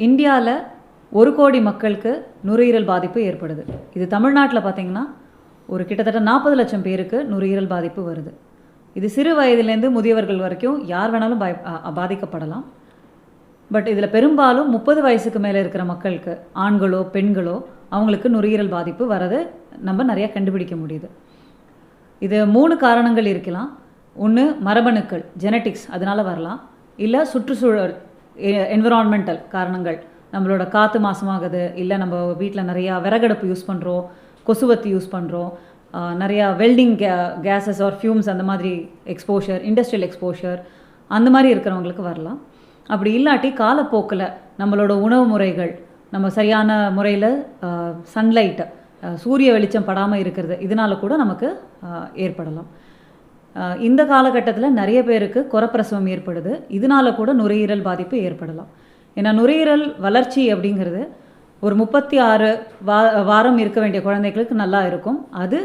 இந்தியாவில் 1,00,00,000 மக்களுக்கு நுரையீரல் பாதிப்பு ஏற்படுது. இது தமிழ்நாட்டில் பார்த்திங்கன்னா ஒரு கிட்டத்தட்ட 40 லட்சம் பேருக்கு நுரையீரல் பாதிப்பு வருது. இது சிறு வயதிலேருந்து முதியவர்கள் வரைக்கும் யார் வேணாலும் பாதிக்கப்படலாம். பட் இதில் பெரும்பாலும் 30 வயசுக்கு மேலே இருக்கிற மக்களுக்கு, ஆண்களோ பெண்களோ, அவங்களுக்கு நுரையீரல் பாதிப்பு வரதை நம்ம நிறையா கண்டுபிடிக்க முடியுது. இது 3 காரணங்கள் இருக்கலாம். ஒன்று மரபணுக்கள், ஜெனட்டிக்ஸ், அதனால் வரலாம். இல்லை சுற்றுச்சூழல், என்விரான்மெண்டல் காரணங்கள், நம்மளோட காற்று மாசமாகுது, இல்லை நம்ம வீட்டில் நிறையா விறகடுப்பு யூஸ் பண்ணுறோம், கொசுவத்தி யூஸ் பண்ணுறோம், நிறையா வெல்டிங் கேஸஸ் ஆர் ஃபியூம்ஸ், அந்த மாதிரி எக்ஸ்போஷர், இண்டஸ்ட்ரியல் எக்ஸ்போஷர், அந்த மாதிரி இருக்கிறவங்களுக்கு வரலாம். அப்படி இல்லாட்டி காலப்போக்கில் நம்மளோட உணவு முறைகள், நம்ம சரியான முறையில் சன்லைட்டு, சூரிய வெளிச்சம் படாமல் இருக்கிறது, இதனால் கூட நமக்கு ஏற்படலாம். இந்த காலகட்டத்தில் நிறைய பேருக்கு குறப்பிரசவம் ஏற்படுது, இதனால் கூட நுரையீரல் பாதிப்பு ஏற்படலாம். ஏன்னா நுரையீரல் வளர்ச்சி அப்படிங்கிறது ஒரு 36 வாரம் இருக்க வேண்டிய குழந்தைகளுக்கு நல்லா இருக்கும். அது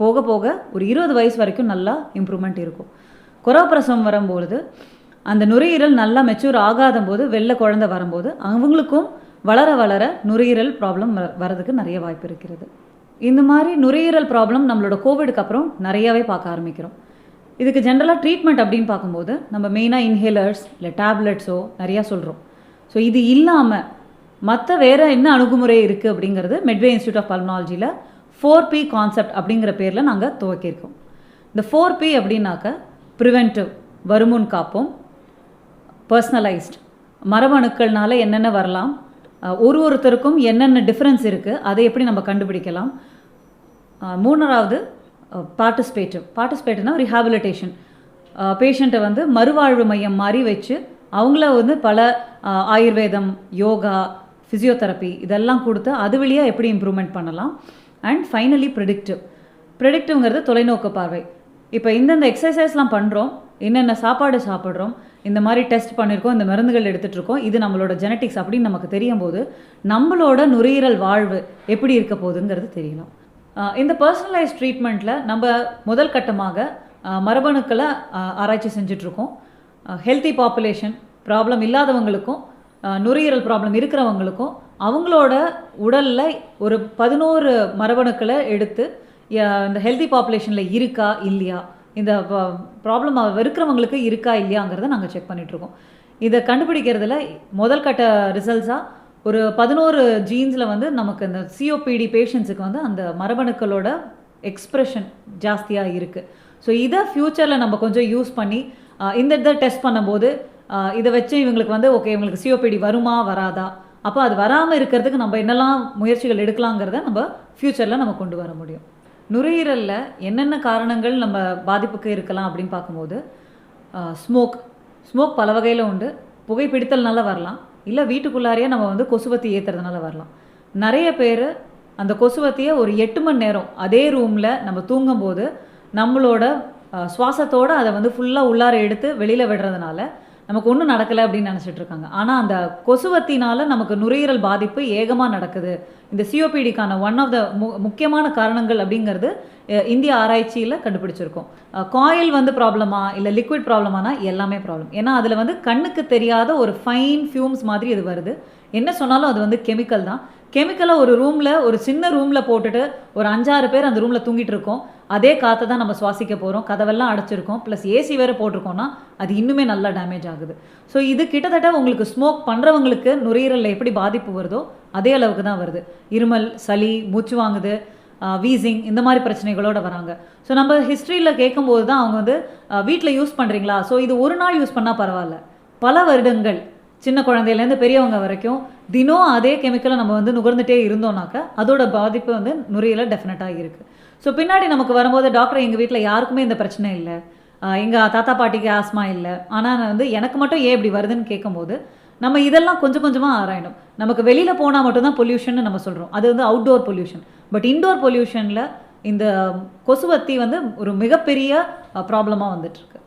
போக போக ஒரு 20 வயசு வரைக்கும் நல்லா இம்ப்ரூவ்மெண்ட் இருக்கும். குறப்பிரசவம் வரும்பொழுது அந்த நுரையீரல் நல்லா மெச்சூர் ஆகாத போது, வெள்ளை குழந்தை வரும்போது அவங்களுக்கும் வளர வளர நுரையீரல் ப்ராப்ளம் வரதுக்கு நிறைய வாய்ப்பு இருக்கிறது. இந்த மாதிரி நுரையீரல் ப்ராப்ளம் நம்மளோட கோவிடுக்கு அப்புறம் நிறையாவே பார்க்க ஆரம்பிக்கிறோம். இதுக்கு ஜென்ரலாக ட்ரீட்மெண்ட் அப்படின்னு பார்க்கும்போது நம்ம மெயினாக இன்ஹேலர்ஸ் இல்லை டேப்லெட்ஸோ நிறையா சொல்கிறோம். ஸோ இது இல்லாமல் மற்ற வேறு என்ன அணுகுமுறை இருக்குது அப்படிங்கிறது மெட்வே இன்ஸ்டியூட் ஆஃப் பல்மனாலஜியில் 4P கான்செப்ட் அப்படிங்கிற பேரில் நாங்கள் துவக்கியிருக்கோம். இந்த 4P அப்படின்னாக்க ப்ரிவென்டிவ், வருமுன் காப்போம்; பர்சனலைஸ்ட், மரபணுக்கள்னால என்னென்ன வரலாம், ஒருத்தருக்கும் என்னென்ன டிஃப்ரென்ஸ் இருக்குது, அதை எப்படி நம்ம கண்டுபிடிக்கலாம்; மூணாவது பார்ட்டிசிபேட்டிவ்னா ரிஹாபிலிட்டேஷன், பேஷண்ட்டை வந்து மறுவாழ்வு மையம் மாதிரி வச்சு அவங்கள பல ஆயுர்வேதம், யோகா, ஃபிசியோதெரப்பி இதெல்லாம் கொடுத்து அது வழியாக எப்படி இம்ப்ரூவ்மெண்ட் பண்ணலாம். அண்ட் ஃபைனலி ப்ரெடிக்டிவ்ங்கிறது தொலைநோக்கு பார்வை. இப்போ இந்தந்த எக்ஸசைஸ்லாம் பண்ணுறோம், என்னென்ன சாப்பாடு சாப்பிட்றோம், இந்த மாதிரி டெஸ்ட் பண்ணியிருக்கோம், இந்த மருந்துகள் எடுத்துகிட்ருக்கோம், இது நம்மளோட ஜெனட்டிக்ஸ் அப்படின்னு நமக்கு தெரியும் போது நம்மளோட நுரையீரல் வாழ்வு எப்படி இருக்க போகுதுங்கிறது தெரியலாம். இந்த பர்சனலைஸ் ட்ரீட்மெண்ட்டில் நம்ம முதல் கட்டமாக மரபணுக்களை ஆராய்ச்சி செஞ்சிட்ருக்கோம். ஹெல்த்தி பாப்புலேஷன், ப்ராப்ளம் இல்லாதவங்களுக்கும் நுரையீரல் ப்ராப்ளம் இருக்கிறவங்களுக்கும் அவங்களோட உடலில் ஒரு 11 மரபணுக்களை எடுத்து இந்த ஹெல்த்தி பாப்புலேஷனில் இருக்கா இல்லையா, இந்த ப்ராப்ளம் இருக்கிறவங்களுக்கு இருக்கா இல்லையாங்கிறத நாங்கள் செக் பண்ணிகிட்ருக்கோம். இதை கண்டுபிடிக்கிறதுல முதல் கட்ட ரிசல்ட்ஸாக ஒரு 11 ஜீன்ஸில் வந்து நமக்கு இந்த COPD பேஷண்ட்ஸுக்கு வந்து அந்த மரபணுக்களோட எக்ஸ்ப்ரெஷன் ஜாஸ்தியாக இருக்குது. ஸோ இதை ஃப்யூச்சரில் நம்ம கொஞ்சம் யூஸ் பண்ணி இந்த டெஸ்ட் பண்ணும்போது இதை வச்சு இவங்களுக்கு வந்து ஓகே, இவங்களுக்கு COPD வருமா வராதா, அப்போ அது வராமல் இருக்கிறதுக்கு நம்ம என்னெல்லாம் முயற்சிகள் எடுக்கலாங்கிறத நம்ம ஃப்யூச்சரில் நம்ம கொண்டு வர முடியும். நுரையீரலில் என்னென்ன காரணங்கள் நம்ம பாதிப்புக்கு இருக்கலாம் அப்படின்னு பார்க்கும்போது ஸ்மோக் பல வகையில் உண்டு. புகைப்பிடித்தல்னால வரலாம், இல்லை வீட்டுக்குள்ளாரையே நம்ம வந்து கொசுவத்தி ஏற்றுறதுனால வரலாம். நிறைய பேர் அந்த கொசுவத்தியை ஒரு 8 மணி நேரம் அதே ரூமில் நம்ம தூங்கும்போது நம்மளோட சுவாசத்தோடு அதை வந்து ஃபுல்லாக உள்ளார எடுத்து வெளியில் விடுறதுனால நமக்கு ஒன்றும் நடக்கலை அப்படின்னு நினச்சிட்டு இருக்காங்க. ஆனால் அந்த கொசுவத்தினால நமக்கு நுரையீரல் பாதிப்பு ஏகமாக நடக்குது. இந்த COPDக்கான ஒன் ஆஃப் த முக்கியமான காரணங்கள் அப்படிங்கிறது இந்திய ஆராய்ச்சியில் கண்டுபிடிச்சிருக்கோம். காயில் வந்து ப்ராப்ளமா இல்லை லிக்விட் ப்ராப்ளமானா எல்லாமே ப்ராப்ளம். ஏன்னா அதில் வந்து கண்ணுக்கு தெரியாத ஒரு ஃபைன் ஃபியூம்ஸ் மாதிரி இது வருது. என்ன சொன்னாலும் அது வந்து கெமிக்கல் தான். கெமிக்கலை ஒரு ரூமில், ஒரு சின்ன ரூமில் போட்டுட்டு ஒரு 5-6 பேர் அந்த ரூமில் தூங்கிட்டு இருக்கோம். அதே காற்றை தான் நம்ம சுவாசிக்க போகிறோம். கதவெல்லாம் அடைச்சிருக்கோம், ப்ளஸ் AC வேறு போட்டிருக்கோன்னா அது இன்னுமே நல்லா டேமேஜ் ஆகுது. ஸோ இது கிட்டத்தட்ட உங்களுக்கு ஸ்மோக் பண்ணுறவங்களுக்கு நுரையீரலில் எப்படி பாதிப்பு வருதோ அதே அளவுக்கு தான் வருது. இருமல், சளி, மூச்சு வாங்குது, வீசிங், இந்த மாதிரி பிரச்சனைகளோடு வராங்க. ஸோ நம்ம ஹிஸ்ட்ரியில் கேட்கும்போது தான் அவங்க வந்து வீட்டில் யூஸ் பண்ணுறீங்களா, ஸோ இது ஒரு நாள் யூஸ் பண்ணால் பரவாயில்ல, பல வருடங்கள் சின்ன குழந்தையிலேருந்து பெரியவங்க வரைக்கும் தினம் அதே கெமிக்கலை நம்ம வந்து நுகர்ந்துட்டே இருந்தோம்னாக்க அதோட பாதிப்பு வந்து நுரையீரலில் டெஃபினட்டாக இருக்குது. ஸோ பின்னாடி நமக்கு வரும்போது டாக்டர் எங்கள் வீட்டில் யாருக்குமே இந்த பிரச்சனை இல்லை, எங்கள் தாத்தா பாட்டிக்கு ஆஸ்மா இல்லை, ஆனால் வந்து எனக்கு மட்டும் ஏன் இப்படி வருதுன்னு கேட்கும்போது நம்ம இதெல்லாம் கொஞ்சம் கொஞ்சமாக ஆராயணும். நமக்கு வெளியில் போனால் மட்டும்தான் பொல்யூஷன் நம்ம சொல்கிறோம், அது வந்து அவுட்டோர் பொல்யூஷன். பட் இன்டோர் பொல்யூஷனில் இந்த கொசுவத்தி வந்து ஒரு மிகப்பெரிய ப்ராப்ளமாக வந்துட்டுருக்கு.